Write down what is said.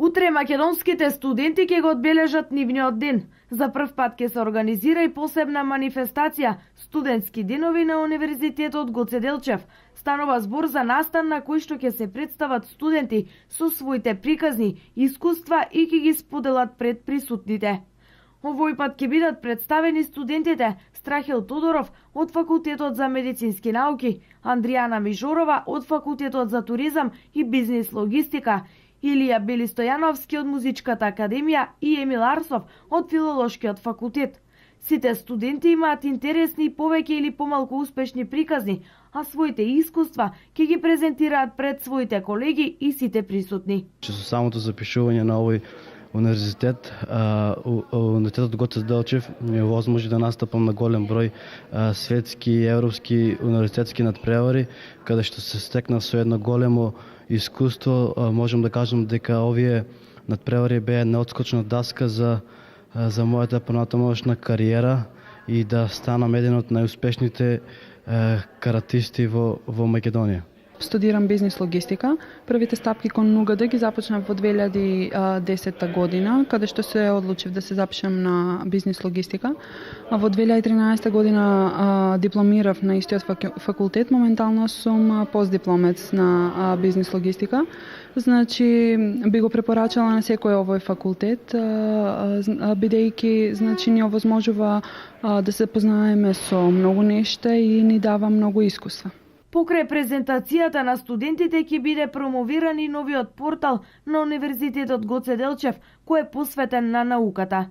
Утре македонските студенти ќе го одбележат нивниот ден. За прв пат ќе се организира и посебна манифестација Студентски денови на Универзитетот Гоце Делчев. Станува збор за настан на кој што ќе се представат студенти со своите приказни, искуства и ќе ги споделат пред присутните. Овој пат ќе бидат представени студентите Страхил Тодоров од Факултетот за медицински науки, Андријана Мижорова од Факултетот за туризам и бизнис логистика, Илија Белистојановски од Музичката академија и Емил Арсов од Филолошкиот факултет. Сите студенти имаат интересни повеќе или помалку успешни приказни, а своите искуства ќе ги презентираат пред своите колеги и сите присутни. Со самото запишување на овој универзитет, Универзитетот Гоце Делчев ми овозможи да настапам на голем број светски и европски универзитетски надпревари, каде што се стекна со едно големо искуство. Можам да кажам дека овие надпревари беа неотскочна даска за мојата понатамошна кариера и да станам еден од најуспешните каратисти во Македонија. Студирам бизнис логистика. Првите стапки кон УГД ги започнав во 2010 година, каде што се одлучив да се запишам на бизнис логистика. Во 2013 година дипломирав на истиот факултет. Моментално сум постдипломец на бизнис логистика. Значи, би го препорачала на секој овој факултет, бидејќи ни овозможува да се познаеме со многу нешта и ни дава многу искуства. Покрај презентацијата на студентите ќе биде промовиран и новиот портал на Универзитетот Гоце Делчев, кој е посветен на науката.